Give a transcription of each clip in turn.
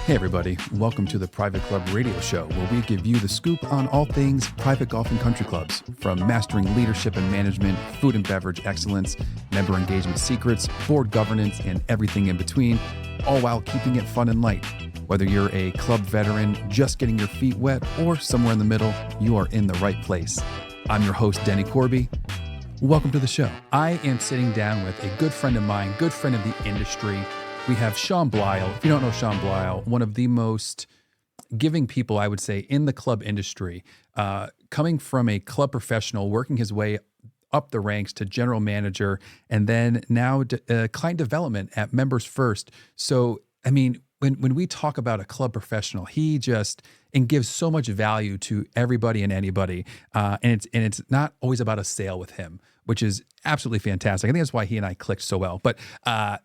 Hey everybody, welcome to the Private Club Radio Show, where we give you the scoop on all things private golf and country clubs, from mastering leadership and management, food and beverage excellence, member engagement secrets, board governance, and everything in between, all while keeping it fun and light. Whether you're a club veteran just getting your feet wet or somewhere in the middle, you are in the right place. I'm your host, Denny Corby. Welcome to the show. I am sitting down with a good friend of mine, good friend of the industry. We have Sean Bleyl. If you don't know Sean Bleyl, one of the most giving people, I would say, in the club industry, coming from a club professional, working his way up the ranks to general manager, and then now client development at Members First. So, I mean, when we talk about a club professional, he just gives so much value to everybody and anybody, and it's not always about a sale with him, which is absolutely fantastic. I think that's why he and I clicked so well. But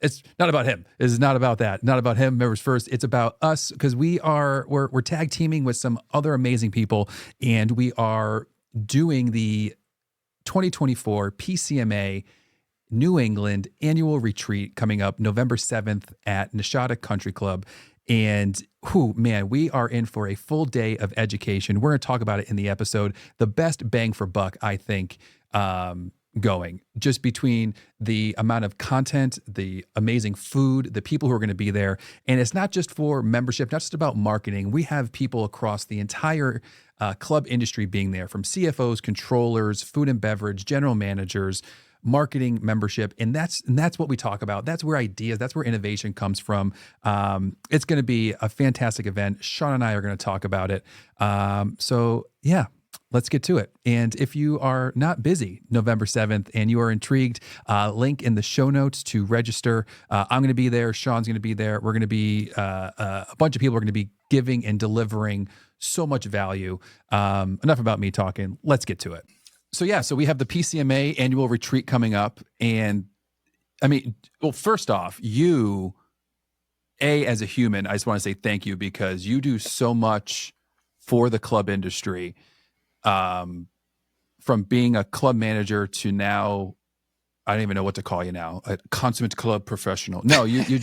it's not about him. It's not about that. Not about him, Members First. It's about us, because we're tag teaming with some other amazing people, and we are doing the 2024 PCMA New England annual retreat coming up November 7th at Neshata Country Club. And man, we are in for a full day of education. We're going to talk about it in the episode. The best bang for buck, I think, going just between the amount of content, the amazing food, the people who are going to be there. And it's not just for membership, not just about marketing. We have people across the entire club industry being there, from CFOs, controllers, food and beverage, general managers, marketing, membership. And that's what we talk about. That's where ideas, that's where innovation comes from. It's going to be a fantastic event. Sean and I are going to talk about it. So yeah, let's get to it. And if you are not busy November 7th and you are intrigued, link in the show notes to register. I'm going to be there. Sean's going to be there. We're going to be, a bunch of people are going to be giving and delivering so much value. Enough about me talking. Let's get to it. So we have the PCMA annual retreat coming up. And I mean, well, first off, you, as a human, I just want to say thank you, because you do so much for the club industry, from being a club manager to now, I don't even know what to call you now, a consummate club professional. No, you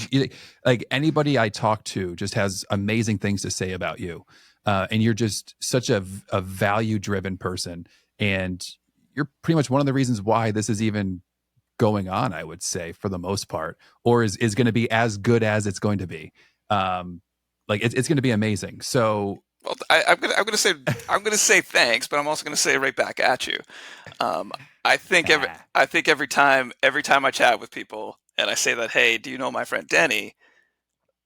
like, anybody I talk to just has amazing things to say about you. And you're just such a value-driven person. And you're pretty much one of the reasons why this is even going on, I would say, for the most part, or is going to be as good as it's going to be. Like it's going to be amazing. So, well, I'm gonna say thanks, but I'm also gonna say it right back at you. I think every time I chat with people and I say that, hey, do you know my friend Denny?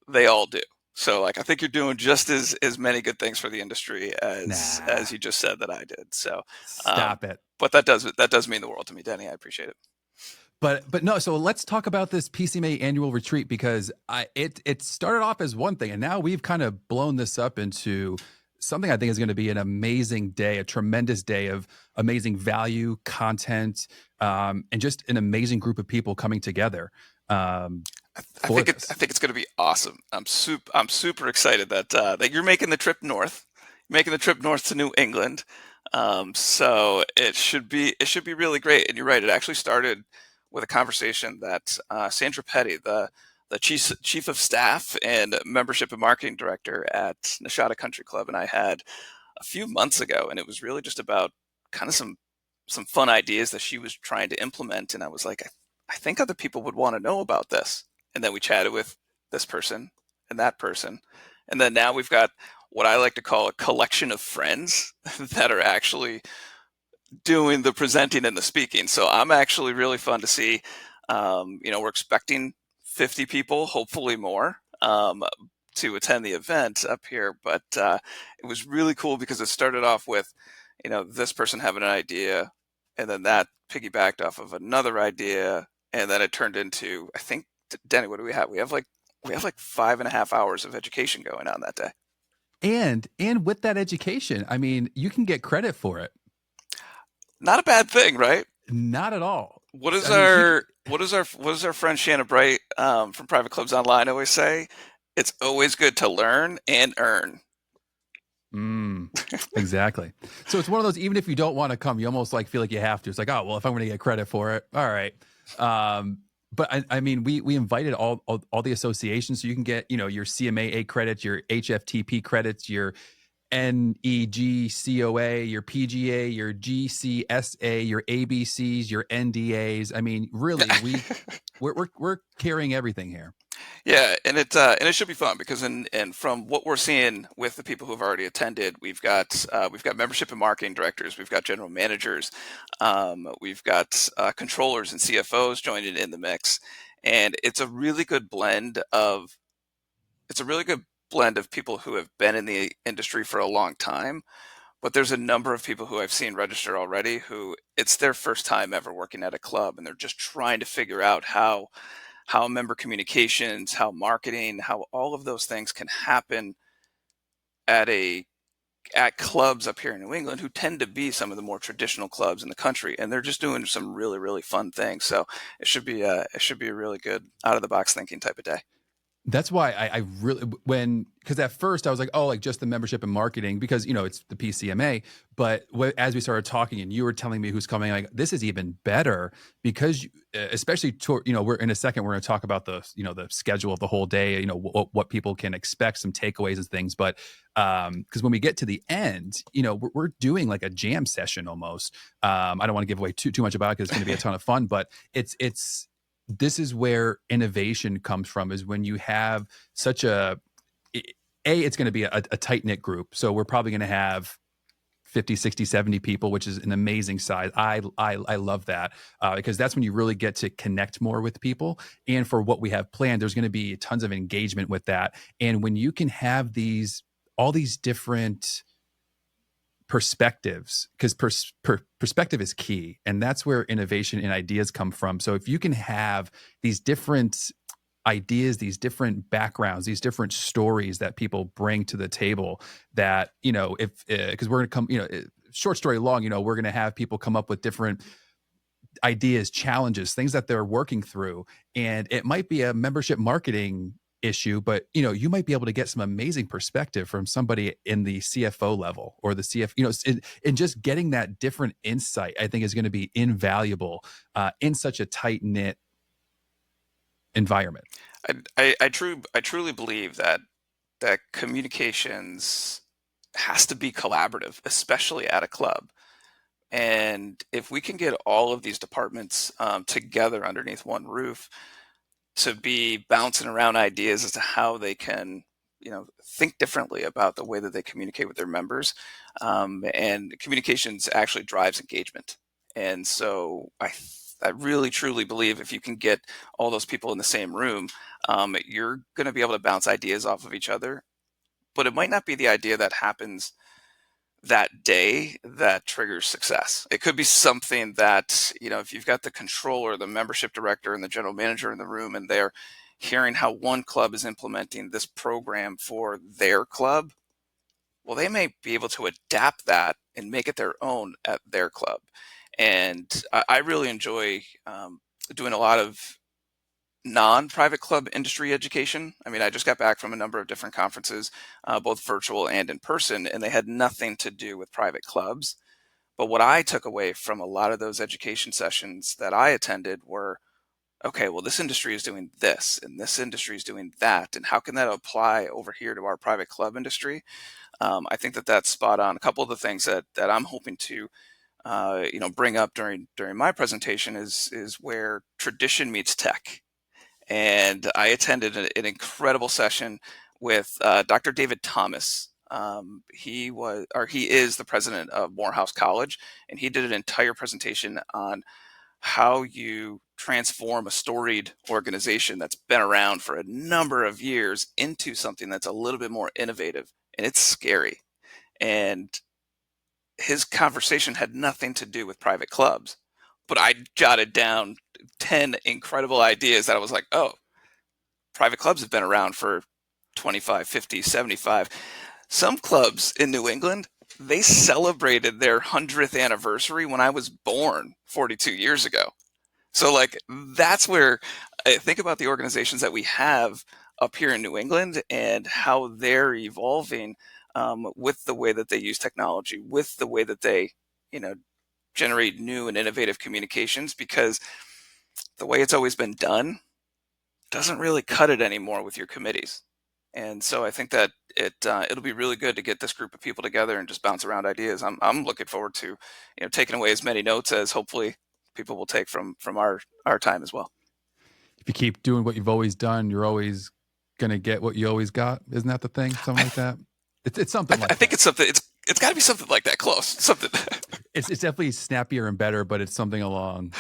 They all do. So, like, I think you're doing just as many good things for the industry as you just said that I did. So, stop it. But that does mean the world to me, Denny. I appreciate it. But no, so let's talk about this PCMA annual retreat, because it started off as one thing, and now we've kind of blown this up into something I think is going to be an amazing day, a tremendous day of amazing value, content, and just an amazing group of people coming together. I think it's going to be awesome. I'm super excited that you're making the trip north, to New England. So it should be really great. And you're right. It actually started with a conversation that Sandra Petty, the chief of staff and membership and marketing director at Neshata Country Club, and I had a few months ago. And it was really just about kind of some fun ideas that she was trying to implement. And I was like, I think other people would want to know about this. And then we chatted with this person and that person. And then now we've got what I like to call a collection of friends that are actually doing the presenting and the speaking. So I'm actually really fun to see. We're expecting 50 people, hopefully more, to attend the event up here. But it was really cool because it started off with, this person having an idea, and then that piggybacked off of another idea. And then it turned into, I think, Denny, what do we have? We have like 5.5 hours of education going on that day. And with that education, I mean, you can get credit for it. Not a bad thing, right? Not at all. What does our friend Shannon Bright from Private Clubs Online always say? It's always good to learn and earn. Exactly. So it's one of those, even if you don't want to come, you almost feel like you have to. It's like, oh, well, if I'm going to get credit for it, all right. but I mean, we invited all the associations, so you can get your CMAA credits, your HFTP credits, your NEGCOA, your PGA, your GCSA, your ABCs, your NDAs. I mean, really, we're carrying everything here. Yeah, and it should be fun because and from what we're seeing with the people who've already attended, we've got membership and marketing directors, we've got general managers, we've got controllers and CFOs joining in the mix, and it's a really good blend of people who have been in the industry for a long time. But there's a number of people who I've seen register already who it's their first time ever working at a club, and they're just trying to figure out how member communications, how marketing, how all of those things can happen at a at clubs up here in New England who tend to be some of the more traditional clubs in the country, and they're just doing some really fun things. So it should be a really good out of the box thinking type of day. That's why I really, because at first I was like, oh, like just the membership and marketing, because it's the PCMA. But as we started talking and you were telling me who's coming, like this is even better because especially we're in a second, we're going to talk about the schedule of the whole day, what people can expect, some takeaways and things. But because when we get to the end, we're doing like a jam session almost. I don't want to give away too much about it because it's going to be a ton of fun, but it's this is where innovation comes from, is when you have such it's going to be a tight knit group. So we're probably going to have 50, 60, 70 people, which is an amazing size. I love that because that's when you really get to connect more with people. And for what we have planned, there's going to be tons of engagement with that. And when you can have all these different perspectives, because perspective is key, and that's where innovation and ideas come from. So if you can have these different ideas, these different backgrounds, these different stories that people bring to the table, that if because we're going to come, short story long, we're going to have people come up with different ideas, challenges, things that they're working through, and it might be a membership marketing issue, but you might be able to get some amazing perspective from somebody in the CFO level or the and just getting that different insight, I think, is going to be invaluable in such a tight knit environment. I truly believe that communications has to be collaborative, especially at a club. And if we can get all of these departments together underneath one roof to be bouncing around ideas as to how they can, think differently about the way that they communicate with their members, and communications actually drives engagement. And so I really truly believe if you can get all those people in the same room, you're going to be able to bounce ideas off of each other. But it might not be the idea that happens that day that triggers success. It could be something that, if you've got the controller, the membership director, and the general manager in the room, and they're hearing how one club is implementing this program for their club, well, they may be able to adapt that and make it their own at their club. And I really enjoy doing a lot of non-private club industry education. I mean, I just got back from a number of different conferences, both virtual and in person, and they had nothing to do with private clubs. But what I took away from a lot of those education sessions that I attended were, okay, well, this industry is doing this, and this industry is doing that, and how can that apply over here to our private club industry? I think that that's spot on. A couple of the things that I'm hoping to bring up during my presentation is where tradition meets tech. And I attended an incredible session with Dr. David Thomas. He is the president of Morehouse College, and he did an entire presentation on how you transform a storied organization that's been around for a number of years into something that's a little bit more innovative, and it's scary. And his conversation had nothing to do with private clubs, but I jotted down 10 incredible ideas that I was like, oh, private clubs have been around for 25, 50, 75. Some clubs in New England, they celebrated their 100th anniversary when I was born 42 years ago. So like that's where I think about the organizations that we have up here in New England and how they're evolving with the way that they use technology, with the way that they, generate new and innovative communications, because the way it's always been done doesn't really cut it anymore with your committees. And so I think that it'll be really good to get this group of people together and just bounce around ideas. I'm looking forward to, taking away as many notes as hopefully people will take from our time as well. If you keep doing what you've always done, you're always gonna get what you always got. Isn't that the thing? Something like that. It's something like that. I think it's something. It's got to be something like that. Close. Something. It's definitely snappier and better, but it's something along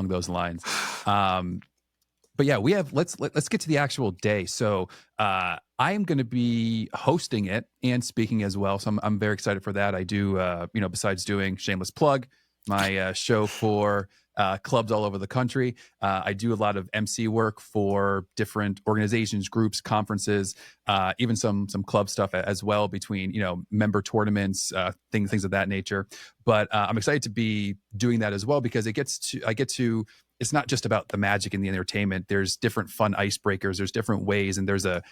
those lines. But yeah, let's get to the actual day. So I am going to be hosting it and speaking as well. So I'm very excited for that. I do, besides doing shameless plug, my show for clubs all over the country. I do a lot of MC work for different organizations, groups, conferences, even some club stuff as well between, member tournaments, things of that nature. But I'm excited to be doing that as well because it's not just about the magic and the entertainment. There's different fun icebreakers. There's different ways, and there's a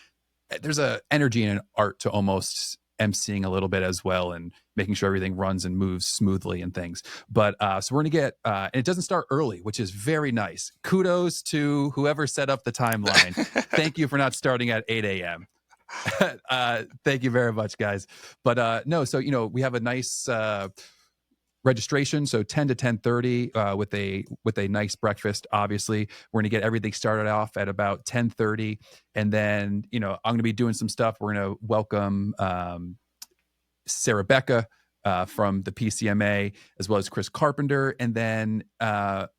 energy and an art to almost emceeing a little bit as well, and making sure everything runs and moves smoothly and things. But so we're gonna get, and it doesn't start early, which is very nice. Kudos to whoever set up the timeline. Thank you for not starting at 8 a.m. Thank you very much, guys. But no, so we have a nice registration, so 10 to 10:30 with a nice breakfast. Obviously, we're going to get everything started off at about 10:30, and then I'm going to be doing some stuff. We're going to welcome Sarah Becca from the PCMA, as well as Chris Carpenter, and then our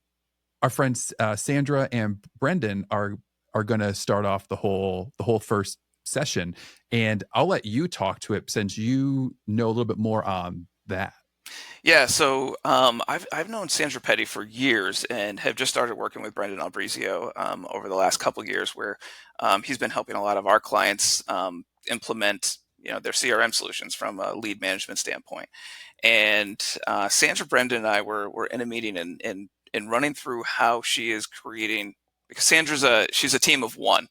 friends Sandra and Brendan are going to start off the whole first session. And I'll let you talk to it since you know a little bit more on that. Yeah, so I've known Sandra Petty for years and have just started working with Brendan Albrizio over the last couple of years, where he's been helping a lot of our clients implement their CRM solutions from a lead management standpoint. And Sandra, Brendan, and I were in a meeting and running through how she is creating, because she's a team of one.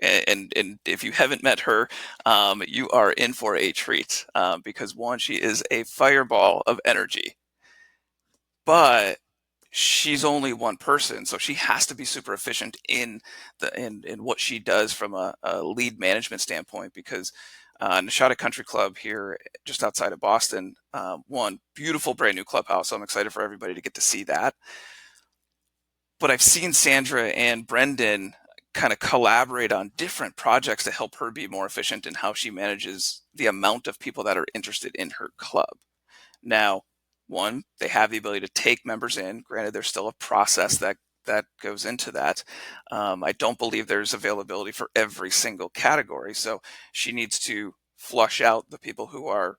And if you haven't met her, you are in for a treat because one, she is a fireball of energy, but she's only one person, so she has to be super efficient in what she does from a lead management standpoint. Because Nashada Country Club here, just outside of Boston, one beautiful brand new clubhouse. So I'm excited for everybody to get to see that. But I've seen Sandra and Brendan kind of collaborate on different projects to help her be more efficient in how she manages the amount of people that are interested in her club. Now, one, they have the ability to take members in. Granted, there's still a process that goes into that. I don't believe there's availability for every single category. So she needs to flush out the people who are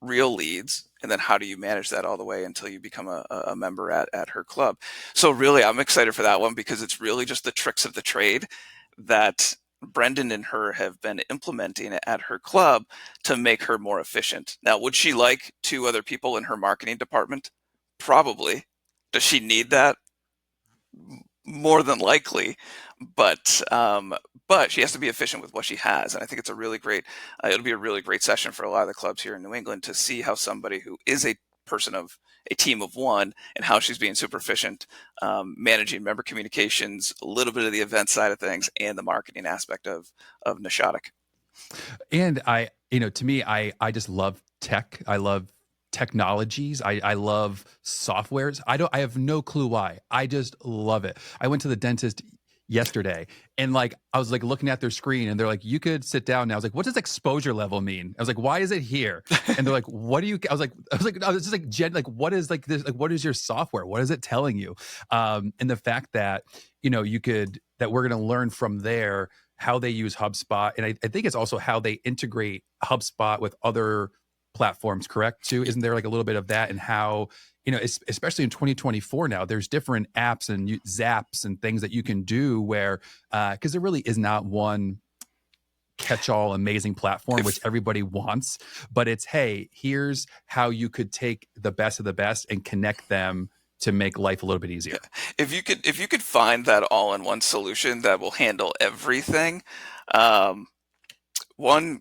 real leads, and then how do you manage that all the way until you become a member at her club. So really, I'm excited for that one because it's really just the tricks of the trade that Brendan and her have been implementing at her club to make her more efficient. Now, would she like 2 other people in her marketing department? Probably. Does she need that? More than likely, but she has to be efficient with what she has, and I think it's a really great. It'll be a really great session for a lot of the clubs here in New England to see how somebody who is a person of a team of one and how she's being super efficient, managing member communications, a little bit of the event side of things, and the marketing aspect of Nashadic. And to me, I just love tech. I love technologies. I love softwares. I have no clue why. I just love it. I went to the dentist yesterday and I was looking at their screen and they're like, you could sit down now. I was like, what does exposure level mean? I was like, why is it here? And they're like, what do you, I was just what is this? What is your software? What is it telling you? And the fact that, that we're going to learn from there how they use HubSpot. And I think it's also how they integrate HubSpot with other platforms, correct too? Isn't there a little bit of that, and how, especially in 2024 now, there's different apps and zaps and things that you can do where, because there really is not one catch-all amazing platform which everybody wants, but it's, hey, here's how you could take the best of the best and connect them to make life a little bit easier. If you could find that all-in-one solution that will handle everything, one,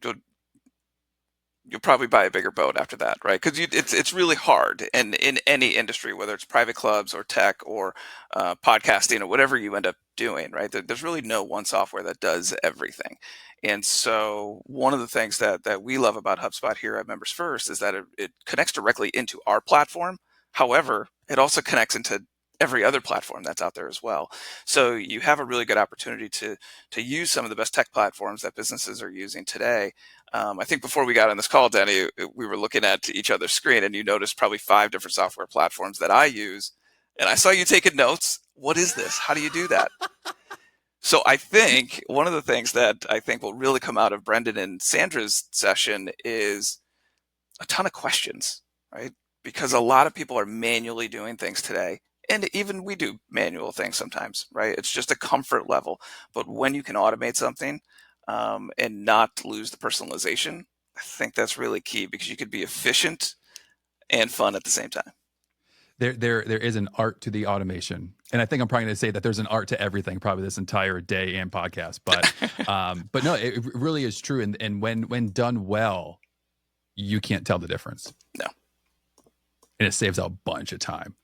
you'll probably buy a bigger boat after that, right? Because it's really hard, and in any industry, whether it's private clubs or tech or podcasting or whatever you end up doing, right? There's really no one software that does everything. And so one of the things that we love about HubSpot here at Members First is that it connects directly into our platform. However, it also connects into every other platform that's out there as well. So you have a really good opportunity to use some of the best tech platforms that businesses are using today. I think before we got on this call, Danny, we were looking at each other's screen, and you noticed probably 5 different software platforms that I use. And I saw you taking notes. What is this? How do you do that? So I think one of the things that I think will really come out of Brendan and Sandra's session is a ton of questions, right? Because a lot of people are manually doing things today. And even we do manual things sometimes, right? It's just a comfort level. But when you can automate something and not lose the personalization, I think that's really key, because you could be efficient and fun at the same time. There is an art to the automation, and I think I'm probably going to say that there's an art to everything, probably this entire day and podcast. But no, it really is true. And when done well, you can't tell the difference. No, and it saves a bunch of time.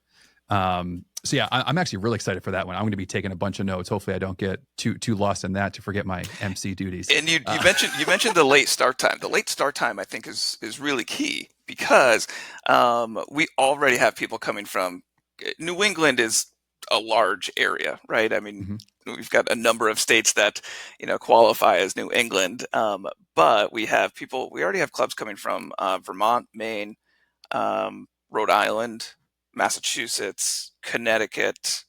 So yeah, I'm actually really excited for that one. I'm going to be taking a bunch of notes. Hopefully I don't get too lost in that to forget my MC duties. And you mentioned the late start time. The late start time, I think, is really key, because we already have people coming from New England is a large area, right? I mean, we've got a number of states that qualify as New England, but we already have clubs coming from Vermont, Maine, Rhode Island, Massachusetts, Connecticut,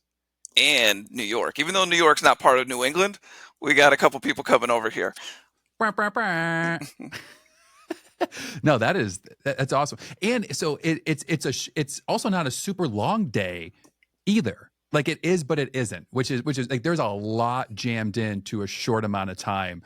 and New York. Even though New York's not part of New England, we got a couple people coming over here. No, that's awesome. And so it's also not a super long day either. Like it is, but it isn't, which is like there's a lot jammed into a short amount of time.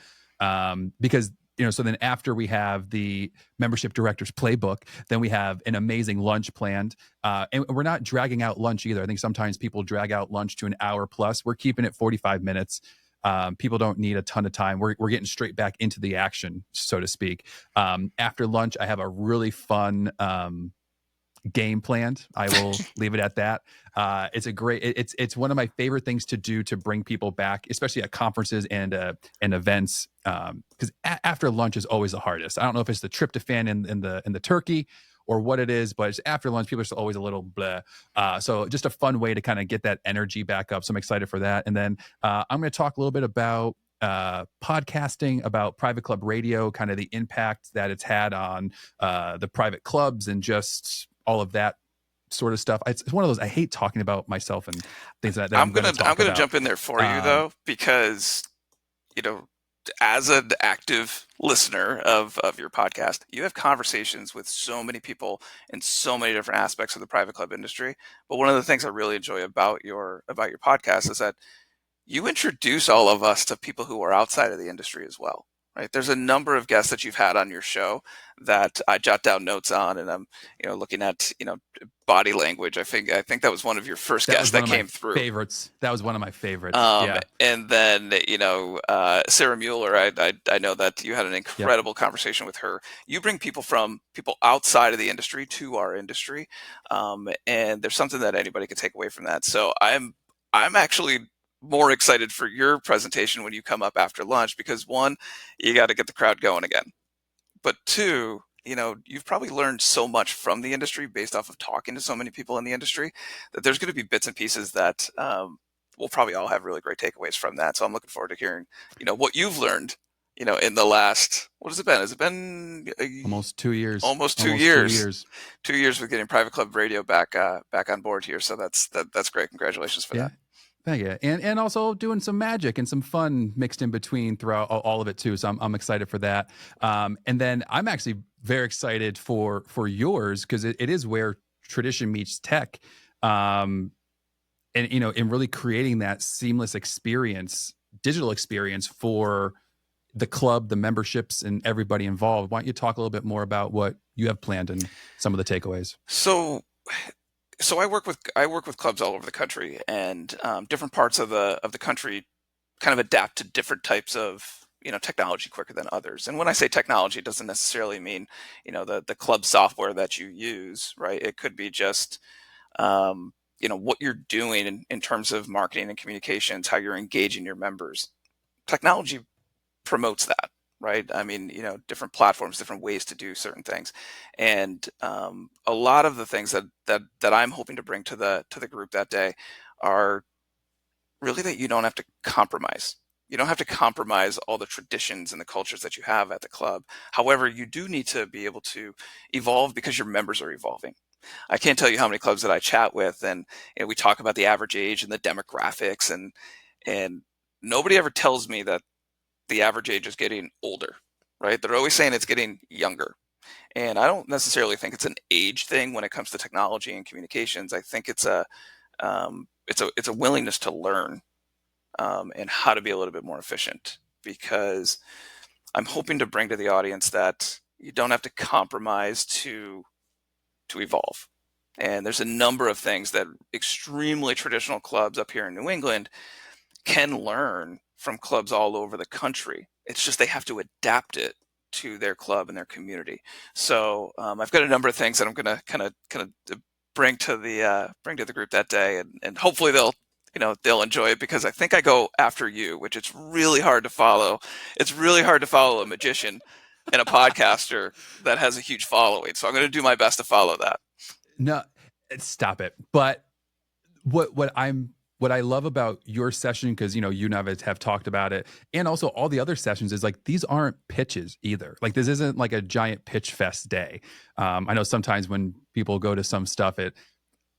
Because so then after we have the membership director's playbook, then we have an amazing lunch planned. And we're not dragging out lunch either. I think sometimes people drag out lunch to an hour plus. We're keeping it 45 minutes. People don't need a ton of time. We're getting straight back into the action, so to speak. After lunch, I have a really fun game planned. I will leave it at that. It's one of my favorite things to do to bring people back, especially at conferences and events. Because after lunch is always the hardest. I don't know if it's the tryptophan in the turkey or what it is, but it's after lunch, people are always a little bleh. So just a fun way to kind of get that energy back up. So I'm excited for that. And then I'm going to talk a little bit about podcasting, about private club radio, kind of the impact that it's had on the private clubs and just all of that sort of stuff. It's one of those, I hate talking about myself and things that I'm going to jump in there for you though, because, as an active listener of your podcast, you have conversations with so many people in so many different aspects of the private club industry. But one of the things I really enjoy about your podcast is that you introduce all of us to people who are outside of the industry as well, right? There's a number of guests that you've had on your show that I jot down notes on, and I'm, looking at, body language. I think that was one of your first guests that came through. Favorites. That was one of my favorites. And then, Sarah Mueller, I know that you had an incredible conversation with her. You bring people outside of the industry to our industry. And there's something that anybody could take away from that. So I'm actually more excited for your presentation when you come up after lunch, because one, you got to get the crowd going again. But two, you've probably learned so much from the industry based off of talking to so many people in the industry, that there's going to be bits and pieces that we'll probably all have really great takeaways from that. So I'm looking forward to hearing, what you've learned, in the last, what has it been? Has it been almost 2 years? Almost 2 years. 2 years with getting Private Club Radio back on board here. So that's great. Congratulations for that. Thank you. And also doing some magic and some fun mixed in between throughout all of it too. So I'm excited for that. And then I'm actually very excited for yours, because it is where tradition meets tech. And in really creating that seamless experience, digital experience for the club, the memberships, and everybody involved. Why don't you talk a little bit more about what you have planned and some of the takeaways? So I work with clubs all over the country, and different parts of the country kind of adapt to different types of technology quicker than others. And when I say technology, it doesn't necessarily mean the club software that you use, right? It could be just what you're doing in terms of marketing and communications, how you're engaging your members. Technology promotes that, right? I mean, different platforms, different ways to do certain things, and a lot of the things that I'm hoping to bring to the group that day are really that you don't have to compromise. You don't have to compromise all the traditions and the cultures that you have at the club. However, you do need to be able to evolve because your members are evolving. I can't tell you how many clubs that I chat with, and we talk about the average age and the demographics, and nobody ever tells me that the average age is getting older, right? They're always saying it's getting younger. And I don't necessarily think it's an age thing when it comes to technology and communications. I think it's a willingness to learn, and how to be a little bit more efficient, because I'm hoping to bring to the audience that you don't have to compromise to evolve. And there's a number of things that extremely traditional clubs up here in New England can learn from clubs all over the country. It's just they have to adapt it to their club and their community. So I've got a number of things that I'm going to kind of bring to the group that day, and hopefully they'll enjoy it, because I think I go after you, which it's really hard to follow. It's really hard to follow a magician and a podcaster that has a huge following. So I'm going to do my best to follow that. No, stop it. But what I love about your session, because you and I have talked about it, and also all the other sessions, is like these aren't pitches either. Like this isn't like a giant pitch fest day. I know sometimes when people go to some stuff,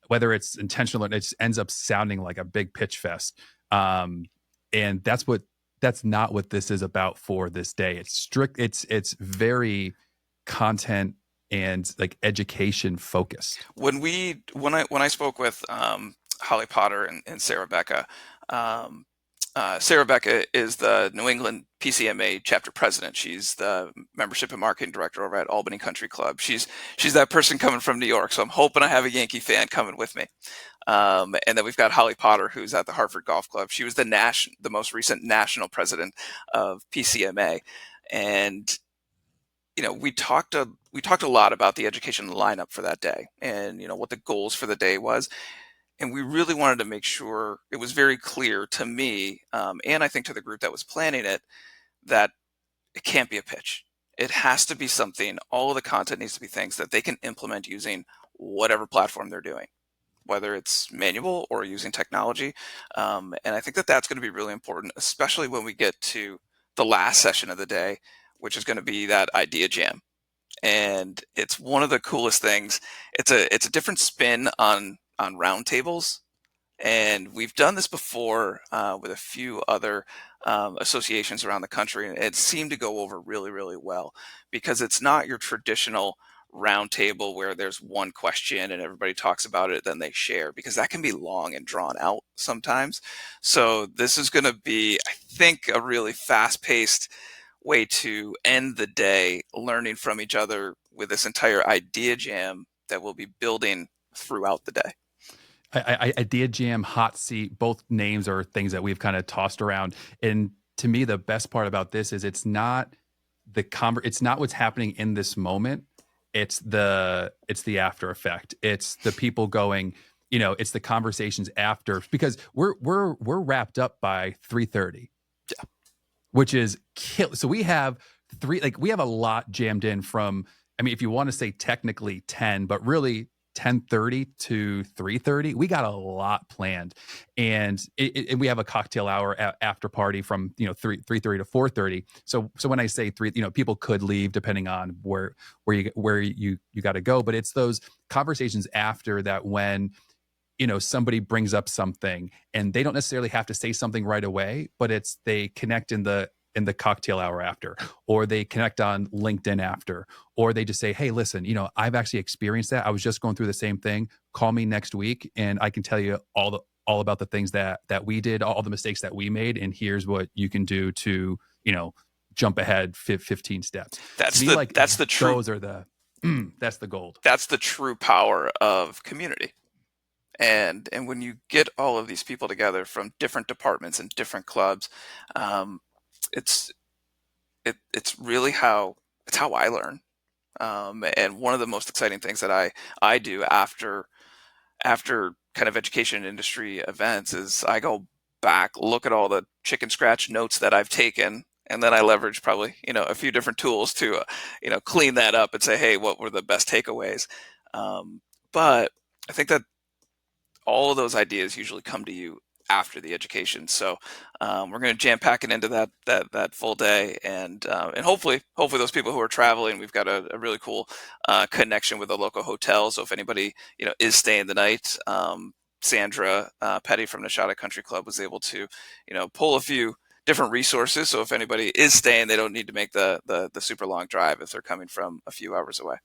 whether it's intentional or it just ends up sounding like a big pitch fest. And that's not what this is about for this day. It's strict. It's very content and like education focused. When I spoke with Holly Potter and Sarah Becca, Sarah Becca is the New England PCMA chapter president. She's the membership and marketing director over at Albany Country Club. She's that person coming from New York, so I'm hoping I have a Yankee fan coming with me. And then we've got Holly Potter, who's at the Hartford Golf Club. She was the most recent national president of PCMA, and we talked a lot about the education lineup for that day, and what the goals for the day was. And we really wanted to make sure it was very clear to me, and I think to the group that was planning it, that it can't be a pitch. It has to be something. All of the content needs to be things that they can implement using whatever platform they're doing, whether it's manual or using technology. And I think that that's going to be really important, especially when we get to the last session of the day, which is going to be that idea jam. And it's one of the coolest things. It's a different spin on roundtables, and we've done this before with a few other associations around the country, and it seemed to go over really, really well, because it's not your traditional roundtable where there's one question and everybody talks about it, then they share, because that can be long and drawn out sometimes. So this is going to be, I think, a really fast-paced way to end the day, learning from each other with this entire idea jam that we'll be building throughout the day. Idea jam, hot seat, both names are things that we've kind of tossed around. And to me, the best part about this is it's not it's not what's happening in this moment. It's the after effect. It's the people going, it's the conversations after, because we're wrapped up by 3:30. Yeah. Which is so we have we have a lot jammed in from, I mean, if you want to say technically 10, but really 10:30 to 3:30, we got a lot planned. And we have a cocktail hour after party from 3:30 to 4:30. So when I say 3, people could leave depending on where you got to go, but it's those conversations after that, when somebody brings up something and they don't necessarily have to say something right away, but they connect in the cocktail hour after, or they connect on LinkedIn after, or they just say, hey, listen, I've actually experienced that. I was just going through the same thing. Call me next week and I can tell you all about the things that we did, all the mistakes that we made. And here's what you can do to, jump ahead 15 steps. That's the true. Those are that's the gold. That's the true power of community. And when you get all of these people together from different departments and different clubs, it's it's really it's how I learn. And one of the most exciting things that I do after kind of education industry events is I go back, look at all the chicken scratch notes that I've taken, and then I leverage probably, a few different tools to, clean that up and say, hey, what were the best takeaways? But I think that all of those ideas usually come to you after the education. So we're going to jam pack it into that full day, and hopefully those people who are traveling, we've got a really cool connection with the local hotel. So if anybody is staying the night, Sandra Petty from Neshata Country Club was able to pull a few different resources. So if anybody is staying, they don't need to make the super long drive if they're coming from a few hours away.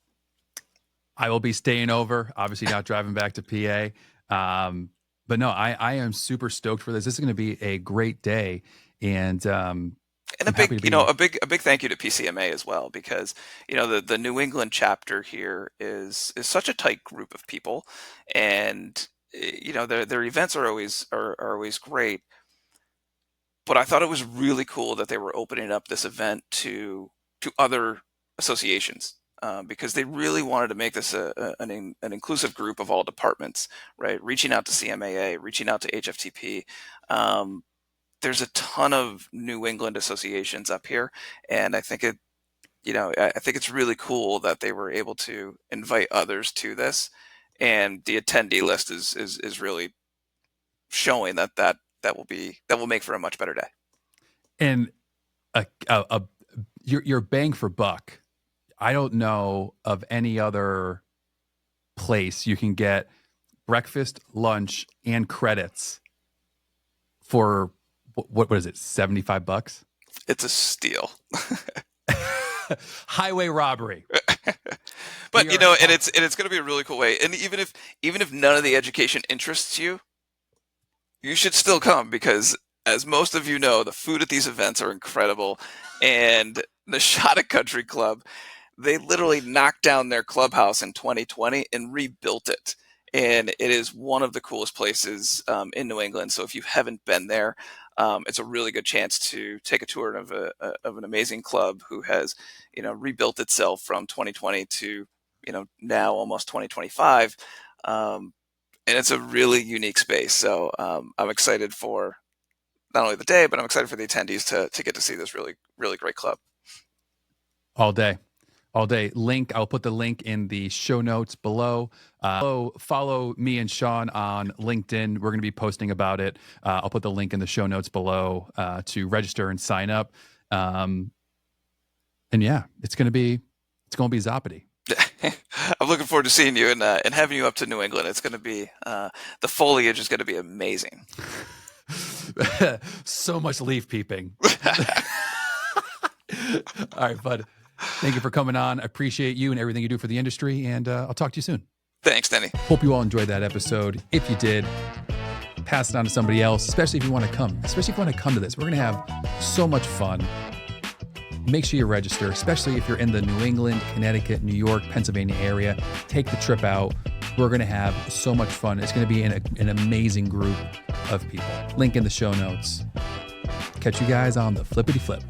I will be staying over, obviously not driving back to PA. But no, I am super stoked for this. This is going to be a great day, and a big thank you to PCMA as well, because the New England chapter here is such a tight group of people, and their events are always great. But I thought it was really cool that they were opening up this event to other associations. Because they really wanted to make this an inclusive group of all departments, right? Reaching out to CMAA, reaching out to HFTP. There's a ton of New England associations up here, and I think I think it's really cool that they were able to invite others to this, and the attendee list is really showing that will make for a much better day. And your bang for buck. I don't know of any other place you can get breakfast, lunch, and credits for what is it, $75? It's a steal. Highway robbery. But and it's going to be a really cool way. And even if none of the education interests you, you should still come, because as most of you know, the food at these events are incredible, and the Neshata Country Club, they literally knocked down their clubhouse in 2020 and rebuilt it. And it is one of the coolest places in New England. So if you haven't been there, it's a really good chance to take a tour of an amazing club who has, rebuilt itself from 2020 to, now almost 2025. And it's a really unique space. So I'm excited for not only the day, but I'm excited for the attendees to get to see this really, really great club. All day. I'll put the link in the show notes below. Follow me and Sean on LinkedIn. We're going to be posting about it. I'll put the link in the show notes below to register and sign up. And yeah, it's going to be zoppity. I'm looking forward to seeing you and having you up to New England. It's going to be the foliage is going to be amazing. So much leaf peeping. All right, bud. Thank you for coming on. I appreciate you and everything you do for the industry, and I'll talk to you soon. Thanks, Denny. Hope you all enjoyed that episode. If you did, pass it on to somebody else, especially if you want to come. Especially if you want to come to this. We're going to have so much fun. Make sure you register, especially if you're in the New England, Connecticut, New York, Pennsylvania area. Take the trip out. We're going to have so much fun. It's going to be an amazing group of people. Link in the show notes. Catch you guys on the flippity flip.